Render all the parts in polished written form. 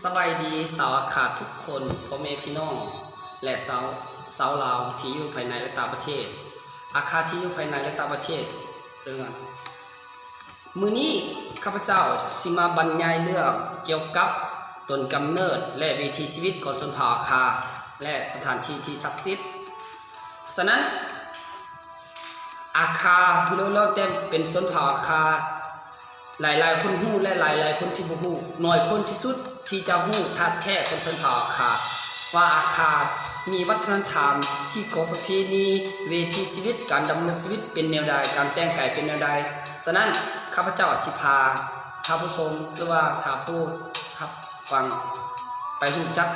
สบายดีสาวอาขาทุกคนพ่อแม่พี่น้องและสาวลาวที่อยู่ภายในและต่างประเทศอาคาที่อยู่ภายในและต่างประเทศเรื่องมื้อนี้ข้าพเจ้าสิมาบรรยายเรื่องเกี่ยวกับต้นกำเนิดและวิถีชีวิตของชนเผ่าอาคาและสถานที่ที่ศักดิ์สิทธิ์ฉะนั้นอาคาเราแต่เป็นชนเผ่าอาคาหลายคนฮู้และหลายคนที่บ่ฮู้น้อยคนที่สุดที่จะฮู้ท่าแท้ของชนเผ่าอาคาว่าอาคามีวัฒนธรรมที่ของประเพณีเวทีชีวิตการดำเนินชีวิตเป็นแนวใดการแต่งกายเป็นแนวใดฉะนั้นข้าพเจ้าสิพาท่านผู้ชมหรือว่าท่านผู้รับฟังไปรู้จัก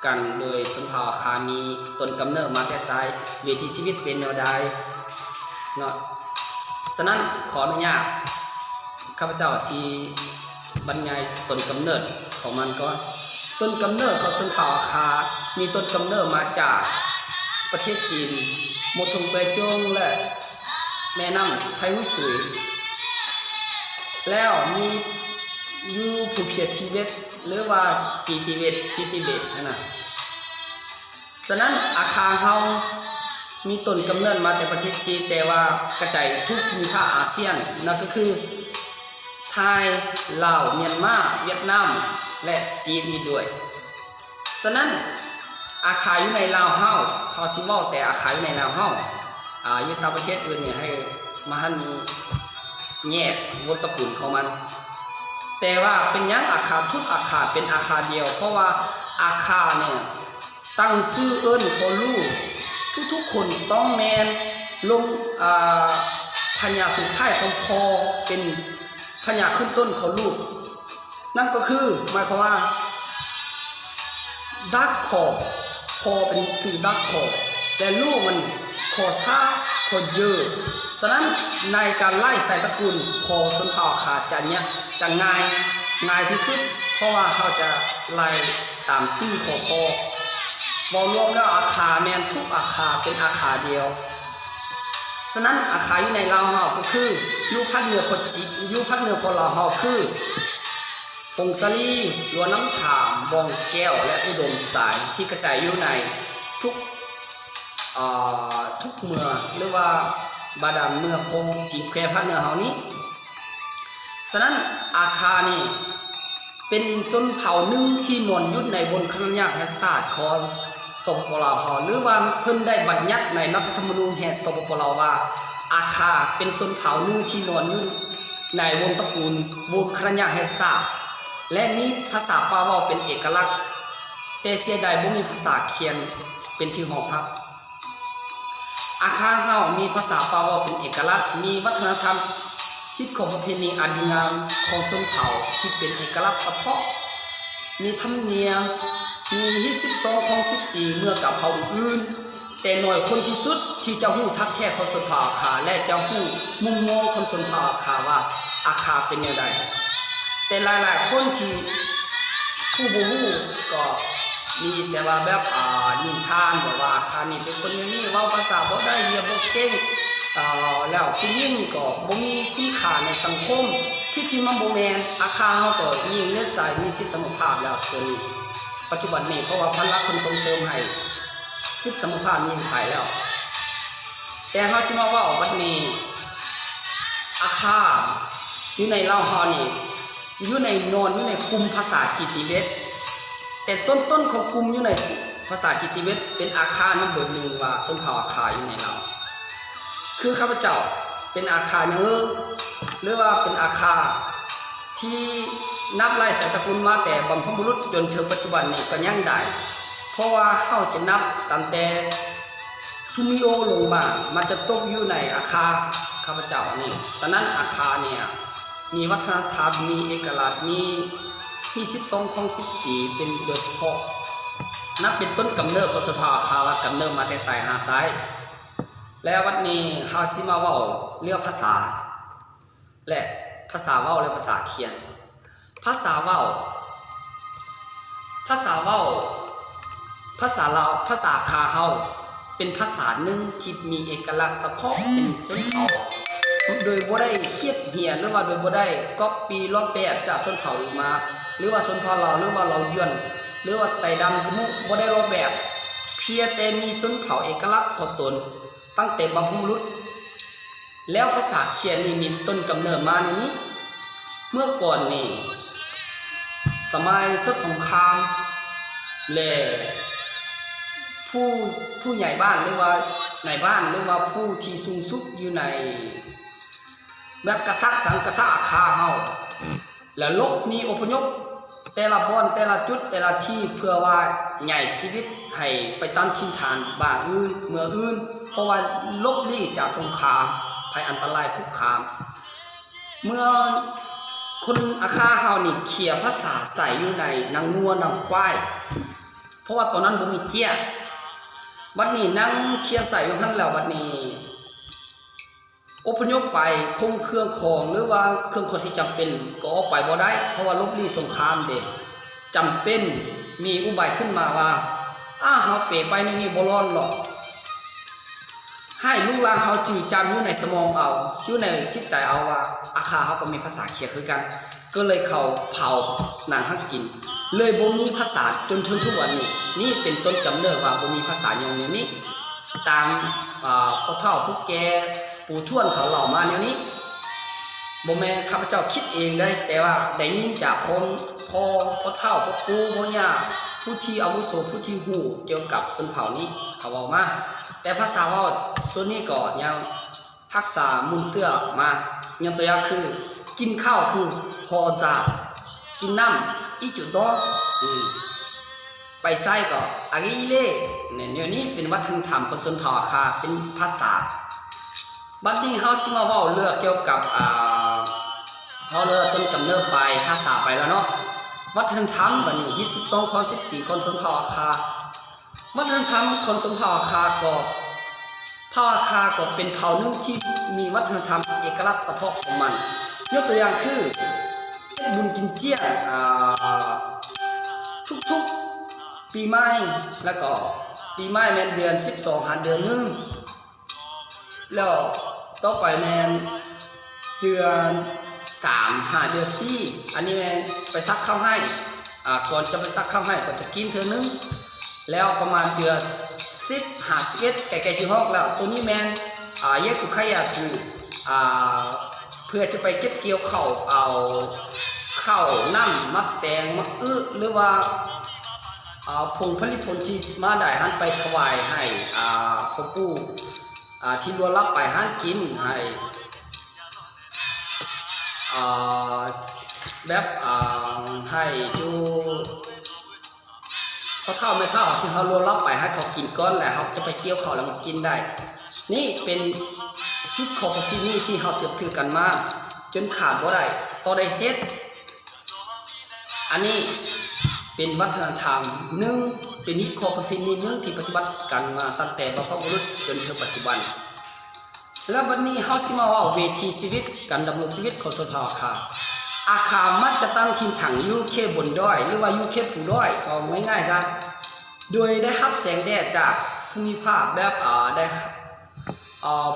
กันโดยชนเผ่าอาคามีต้นกำเนิดมาแต่ไสเวทีชีวิตเป็นแนวใดเนาะฉะนั้นขออนุญาตข้าพเจ้าสิบรรยายต้นกำเนิดของมันก่อนต้นกำเนิดของชนเผ่าอาคามีต้นกำเนิดมาจากประเทศจีนมณฑลเป่ยจงและแม่น้ำไทหุยซุยแล้วมีอยู่ภูเพียทิเบตหรือว่าจีติเบตนะฉะนั้นอาคาเฮามีต้นกำเนิดมาแต่ประเทศจีนแต่ว่ากระจายทุกภูมิภาคอาเซียนนั่นก็คือไทยลาวเมียนมาเวียดนามและจีนอีกด้วยฉะนั้นอาคาอยู่ในลาวเฮาเขาสิเว้าแต่อาคาอยู่ในลาวเฮาอยู่ต่างประเทศอื่นเนี่ยให้มาหันมีแยกวงตระกูลของมันแต่ว่าเป็นยังอาคาทุกอาคาเป็นอาคาเดียวเพราะว่าอาคาเนี่ยตั้งชื่อเอิ้นคนลูกทุกคนต้องแมนลงพญาสุดท้ายของพอเป็นพญาขึ้นต้นของลูกนั่นก็คือหมายความว่าดักคอพอเป็นชื่อดักคอแต่ลูกมันคอซาคอเยอะฉะนั้นในการไล่สายตระกูลพอชนเผ่าอาคาจะง่ายที่สุดเพราะว่าเขาจะไล่ตามชื่อของพอรวมแล้วอาคาแมนทุกอาคาเป็นอาคาเดียวฉะนั้นอาคาอยู่ในลาวเฮาก็คืออยู่ภาคเหนือคนจีนอยู่ภาคเหนือคนลาวเฮาคือปงสะลีลัวน้ำถามบองแก้วและอุดมสายที่กระจายอยู่ในทุกเมืองหรือว่าบาดาลเมืองคงสีแควภาคเหนือเฮานี้ฉะนั้นอาคานี่เป็นชนเผ่าหนึ่งที่นอนอยู่ในบนคณะแห่งศาสตร์ของสปปลาวหรือว่าเพิ่นได้บัญญัติในรัฐธรรมนูญแห่งสปปลาวว่าอาคาเป็นชนเผ่าหนึ่งที่นอนอยู่ในวงตระกูลวงคณะแห่งศาสตร์และมีภาษาปาเว้าเป็นเอกลักษณ์แต่เสียดายบ่มีภาษาเขียนเป็นที่หอพักอาคาเฮามีภาษาปาเว้าเป็นเอกลักษณ์มีวัฒนธรรมพิธีของประเพณีอันดีงามของชนเผ่าที่เป็นเอกลักษณ์เฉพาะมีธรรมเนียมมีที่12ของ14เมื่อกับเผ่าอื่นแต่น้อยคนที่สุดที่จะฮู้ทักแท้ของชนเผ่าอาคาและจะฮู้มุมมองของชนเผ่าอาคาว่าอาคาเป็นแนวใดแต่หลายๆคนที่ผู้บ่ฮู้ก็มีแต่ว่าแบบนินทานบอกว่าอาคานี่เป็นคนอย่างนี้เว้าภาษาบ่ได้เรียนบ่เก่งแล้วผู้หญิงก็บ่มีคุณค่าในสังคมที่จริงมันบ่แม่นอาคาเฮาก็ยิ่งเลือดสายมีสิทธิเสมอภาพแล้วจนปัจจุบันนี้เพราะว่าพันลักษณ์คนส่งเสริมให้สิทธิเสมอภาพยิ่งใส่แล้วแต่เฮาสิมาเว้าบัดนี้อาคาอยู่ในลาวเฮานี่อยู่ในกลุ่มภาษาจีติเบตแต่ต้นของกลุ่มอยู่ในภาษาจีติเบตเป็นอาคานัมเบอร์1ว่าชนเผ่าอาคาอยู่ในลาวคือข้าพเจ้าเป็นอาคาเนื้อหรือว่าเป็นอาคาที่นับไล่สายตระกูลมาแต่บรรพบุรุษจนถึงปัจจุบันนี้ก็ยังได้เพราะว่าเขาจะนับตั้งแต่ซูมิโอลงมามันจะตกอยู่ในอาคาข้าพเจ้านี่ฉะนั้นอาคาเนี่ยมีวัฒนธรรมมีเอกลักษณ์มีที่12ของ14เป็นโดยเฉพาะนับเป็นต้นกำเนิดของชนเผ่าอาคาว่ากำเนิดมาแต่สายหาซ้ายแล้ววันนี้เฮาสิมาเว้าเรื่องภาษาและภาษาเว้าและภาษาเขียนภาษาเว้าภาษาลาวภาษาคาเฮาเป็นภาษาหนึ่งที่มีเอกลักษณ์เฉพาะเป็นชนเผ่าโดยบ่ได้เคียดเหียนหรือว่าโดยบ่ได้ก๊อปปี้ลอกแบบจากชนเผ่าอื่นมา หรือว่าชนเผ่าเราหรือว่าเรายวนหรือว่าไต่ดำคือมุกบ่ได้รอแบบเพียงแต่มีชนเผ่าเอกลักษณ์ของตนตั้งแต่บรรพบุรุษแล้วภาษาเขียนนี่มีต้นกำเนิดมาในนี้เมื่อก่อนนี่สมัยศึกสงครามและผู้ใหญ่บ้านหรือว่าในบ้านหรือว่าผู้ที่สูงสุดอยู่ในแบบกษัตริย์สังกษัตริย์อาคาเฮาแล้วลบนี้อพยพแต่ละบอนแต่ละจุดแต่ละที่เพื่อว่าใหญ่ชีวิตให้ไปตั้งถิ่นฐานบ้านอื่นเมืองอื่นเพราะว่าลบลี้จากสงครามภัยอันตรายคุกคามเมื่อคนอาคาเฮานี่เขียภาษาใส่อยู่ในนางงัวนางควายเพราะว่าตอนนั้นบ่มีเจี้ยบัดนี้นั่งเคียใส่อยู่หั่นแล้วบัดนี้อพยพไปคงเครื่องของหรือว่าเครื่องคนที่จำเป็นก็ออกไปบ่ได้เพราะว่าลบลี้สงครามเด็กจำเป็นมีอุบายขึ้นมาว่าเฮาเปไปนี่บ่รอดหรอกให้ลูกหลานเฮาจืดจำอยู่ในสมองเอาอยู่ในจิตใจเอาว่าอาคาเฮาก็มีภาษาเขียคือกันก็เลยเขาเผาหนังฮักกินเลยบ่มีภาษาจนถึงทุกวันนี้นี่เป็นต้นกำเนิดว่าบ่มีภาษาอย่างนี้ตามพ่อเฒ่าผู้แก่ปู่ทวดเขาเล่ามาแนวนี้บ่แม่นข้าพเจ้าคิดเองได้แต่ว่าได้ยินจากพ่อเฒ่าพ่อปู่พ่อย่าผู้ที่อาวุโสผู้ที่ฮู้เกี่ยวกับชนเผ่านี้เขาเว้ามาแต่ภาษาเว้าส่วนนี้ก็ยังรักษามุนเสื้อมาอย่างตัวอย่างคือกินข้าวคือพอจะกินน้ำอีจุดดอไปไส้ก็อากิเล่เนี่ยนี้เป็นวัฒนธรรมของชนเผ่าอาคาเป็นภาษาบัดนี้เฮาสิมาเว้าเรื่องเกี่ยวกับเฮาเริ่มต้นกำเนิดไปภาษาไปแล้วเนาะวัฒนธรรมบัดนี้22ข้อ14คนชนเผ่าอาคาวัฒนธรรมคนชนเผ่าอาคาก็เผ่าอาคาก็เป็นเผ่าหนึ่งที่มีวัฒนธรรมเอกลักษณ์เฉพาะของมันยกตัวอย่างคือบุญกินเจี้ยทุกๆปีใหม่แล้วก็ปีใหม่แม่นเดือน12หาเดือนนึงแล้วต่อไปแม่นเดือน3หาเดือน4อันนี้แม่นไปซักข้าวให้ก่อนจะไปซักข้าวให้ก็จะกินเทื่อนึงแล้วประมาณเดือน10หา11ใกล้ๆสิฮอกแล้วตัวนี้แม่นเยกุขยะคือเพื่อจะไปเก็บเกี่ยวข้าวเอาข้าวน้ำมักแตงมักหรือว่าผงผลิตผลที่มาได้หันไปถวายให้พ่อปู่ที่ล่วงลับไปหันกินให้แบบให้อยู่พ่อเฒ่าแม่เฒ่าที่เขาล่วงลับไปให้เขากินก้อนแล้วเขาจะไปเกี่ยวข้าวแล้วมันกินได้นี่เป็นคิดของที่นี่ที่เขาเสืบถือกันมาจนขาดบ่ได้ต่อได้เฮ็ดอันนี้เป็นวัฒนธรรมหนึ่งเป็นนิคมประเพณีหนึ่งที่ปฏิบัติกันมาตั้งแต่บรรพบุรุษจนถึงปัจจุบันและวันนี้เฮาสิมาว่าเวทีชีวิตการดำรงชีวิตของชนเผ่าอาคามักจะตั้งทีมถังอยู่แค่บนดอยหรือว่าอยู่แค่ภูดอยก็ง่ายๆซะโดยได้รับแสงแดดจากภูมิภาคแบบได้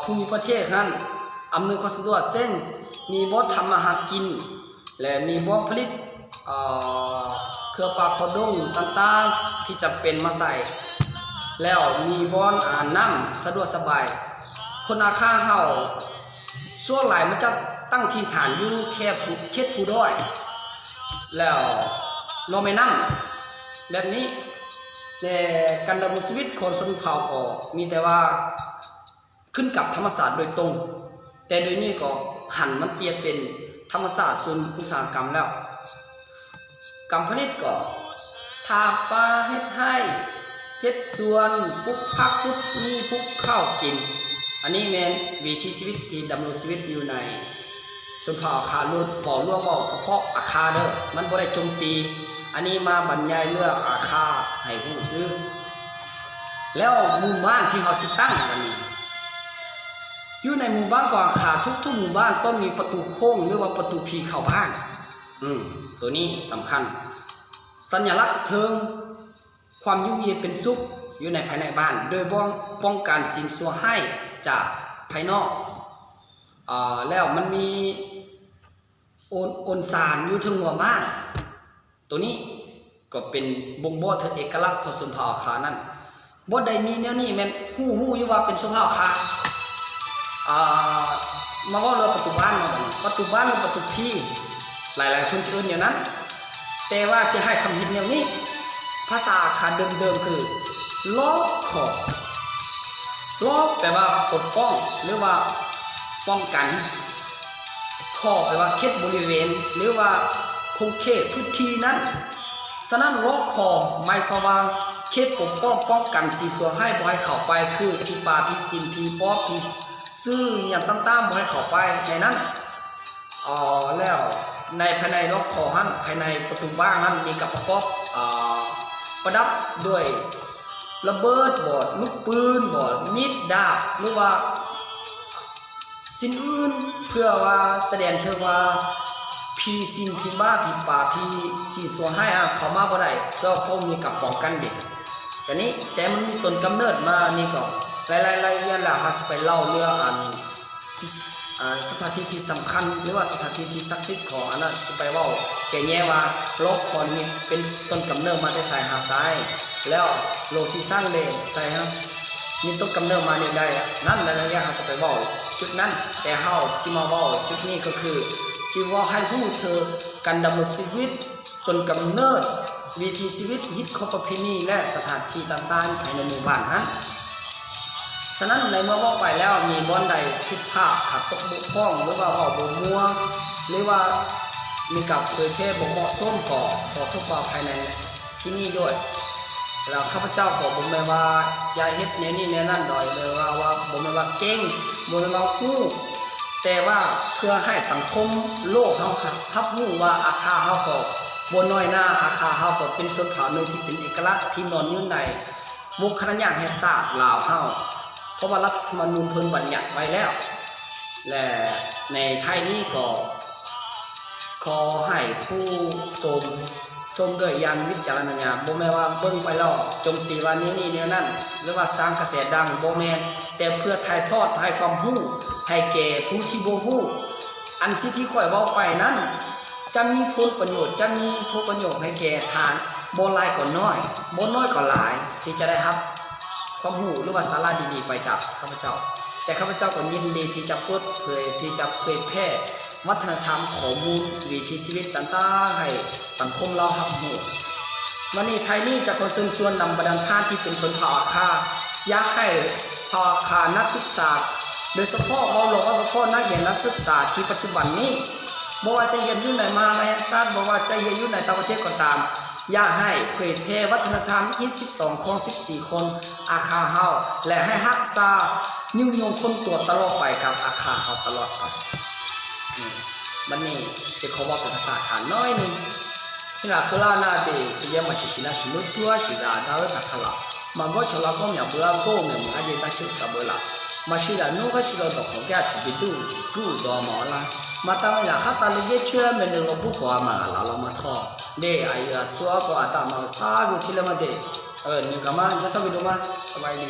ภูมิประเทศนั้นอำนวยความสะดวกเส้นมีบ่อนทำมาหากินและมีบ่อนผลิตเครือปลาคอดงต่างๆที่จำเป็นมาใส่แล้วมีบ่อนน้ำสะดวกสบายคนอาคาเฮาส่วนหลายมันจะตั้งถิ่นฐานอยู่แค่เขตภูดอยแล้วเราไม่นั่งแบบนี้แต่การดำรงชีวิตของชนเผ่าก็มีแต่ว่าขึ้นกับธรรมศาสตร์โดยตรงแต่โดยนี้ก็หันมันเปลี่ยนเป็นธรรมศาสตร์ส่วนอุตสาหกรรมแล้วกรรมผลิตก็ทาปลาเฮ็ดให้เฮ็ดสวนปลูกผักปลูกมีปลูกข้าวกินอันนี้แม่นวิถีชีวิตที่ดำรงชีวิตอยู่ในชนเผ่าอาคาล้วนบ่ร่วมบ่เฉพาะอาคาเด้อมันบ่ได้โจมตีอันนี้มาบรรยายเรื่องอาคาให้ผู้ซื้อแล้วหมู่บ้านที่เฮาสิตั้งวันนี้อยู่ในหมู่บ้านของอาคาทุกหมู่บ้านต้องมีประตูโค้งหรือว่าประตูผีเข้าบ้านตัวนี้สำคัญสัญลักษณ์เทิงความยุ่งเย็นเป็นสุขอยู่ในภายในบ้านโดยป้องกันสิ่งชั่วให้จากภายนอกแล้วมันมีโอนสารอยู่ถึงหัวบ้าน ตัวนี้ก็เป็นบ่งบอกถึงเอกลักษณ์ของชนเผ่าอาคานั้นบ่ได้มีแนวนี้แม่นฮู้อยู่ว่าเป็นชนเผ่าอาคามาเว้าเรื่องประตูบ้านมาประตูบ้านหรือประตูพี่หลายๆคนจะเอิ้นอย่างนั้นแต่ว่าจะให้คำเห็นอย่างนี้ภาษาอาคาเดิมๆคือล้อขอบล้อแปลว่าปกป้องหรือว่าป้องกันขอบแปลว่าเขตบริเวณหรือว่าคงเขตพื้นที่นั้นฉะนั้นล้อขอบหมายความว่าเขตปกป้องป้องกันสีสัวให้บ่ให้เข้าไปคือผีป่าผีสิงผีปอบผีซื่ออย่างต่างๆบ่ให้เข้าไปในนั้นแล้วในภายในล้อขอบนั้นภายในประตูบ้านนั้นมีกับประกอบประดับด้วยระเบิดบอดลูกปืนบอดมีดดาบหรือว่าสิ่งอื่นเพื่อว่าแสดงถึงว่าผีสิงผีบ้าผีป่าผีสีสัวให้เขามาบ่ได้ก็เพราะมีกับป้องกันเด็กจากนี้แต่มันมีต้นกำเนิดมานี่ก็หลายๆอย่างแล้วหาสิไปเล่าเรื่องสถานที่ที่สำคัญหรือว่าสถานที่ที่ศักดิ์สิทธิ์ของอันนั้นจะไปว่าแก่แย่ว่าโลกคอนนี้เป็นต้นกำเนิดมาแต่สายหาซ้ายแล้วโลซีสร้างเลยใส่ฮะมีต้นกำเนิดมาเนี่ยได้นั่นหลายๆอย่างเขาจะไปว่าจุดนั้นแต่เฮาที่มาว่าจุดนี้ก็คือที่ว่าให้ผู้เธอการดำเนินชีวิตต้นกำเนิดวิถีชีวิตฮิตคอประเพณีและสถานที่ต่างๆภายในหมู่บ้านฮะฉะนั้นในเมื่อว่าไปแล้วมีบ่อนใดผิดพลาดขาดตกบกพร่องหรือว่าบ่มัวหรือว่ามีกับเผยแพร่บ่เหมาะสมก็ขอโทษภายในที่นี่ด้วยแล้วข้าพเจ้าขอบ่แม่นว่าอย่าเฮ็ดแนวนี้แนวนั้นดอยเลยว่าบ่แม่นว่าเก่งบ่แม่นว่าฮู้แต่ว่าเพื่อให้สังคมโลกเฮารับรู้ว่าอาคาเฮาก็บ่น้อยหน้าอาคาเฮาก็เป็นชนเผ่าหนึ่งที่เป็นเอกลักษณ์ที่นอนอยู่ในวงคณะญาติแห่งชาติลาวเฮาเพราะว่ารัฐธรรมนูญเพิ่นบัญญัติไว้แล้วและในไทยนี้ก็ขอให้ผู้ชมด้วยญาณวิจารณญาณบ่แม่นว่าเบิ่งไปแล้วโจมตีว่านี้แนวนั้นหรือว่าสร้างกระแสดังบ่แม่นแต่เพื่อถ่ายทอดให้ความรู้ให้แก่ผู้ที่บ่รู้อันที่ข่อยเว้าไปนั้นจะมีผลประโยชน์ให้แก่ทางบ่หลายก็น้อยบ่น้อยก็หลายที่จะได้รับความรู้หรือว่าสาระดีๆไปจากข้าพเจ้าแต่ข้าพเจ้าก็ยินดีที่จะเปิดเผยที่จะเผยแพร่วัฒนธรรมข้อมูลวิถีชีวิตต่างๆให้สังคมเรารับรู้วันนี้ไทยนี่จะขอเชิญชวนนำบรรดาท่านที่เป็นชนเผ่าอาคาอยากให้เผ่าอาคานักศึกษาโดยเฉพาะเราว่าเฉพาะนักเรียนนักศึกษาที่ปัจจุบันนี้บ่ว่าจะเรียนอยู่ในมหาวิทยาลัยบ่ว่าจะเรียนอยู่ในต่างประเทศก็ตามอยากให้เผยแพร่วัฒนธรรม22ของ14คนอาคาเฮาและให้รักษายืนยงคนตัวตลอดไปกับอาคาเฮาตลอดไปวันนี้จะขอว่าเป็นภาษาขาน้อยนึงที่เราคือลานาเดที่ยังมาชินะชิมุตัวชิดาดาวตะขลามันก็ชลาก็มีเบื่อก็มีอาจจะตั้งชื่อกับเบื่อมาชิดานูก็ชิลาดอกของแกที่ไปดูดอหมอละมาตั้งแต่ข้าตาเลยเชื่อมันเลยเราบุกว่ามาเรามาทอเดไอ้ชัวก็อาตมาซากุที่ละมาเดนี่ก็มาจะสบายดูมาสบายดี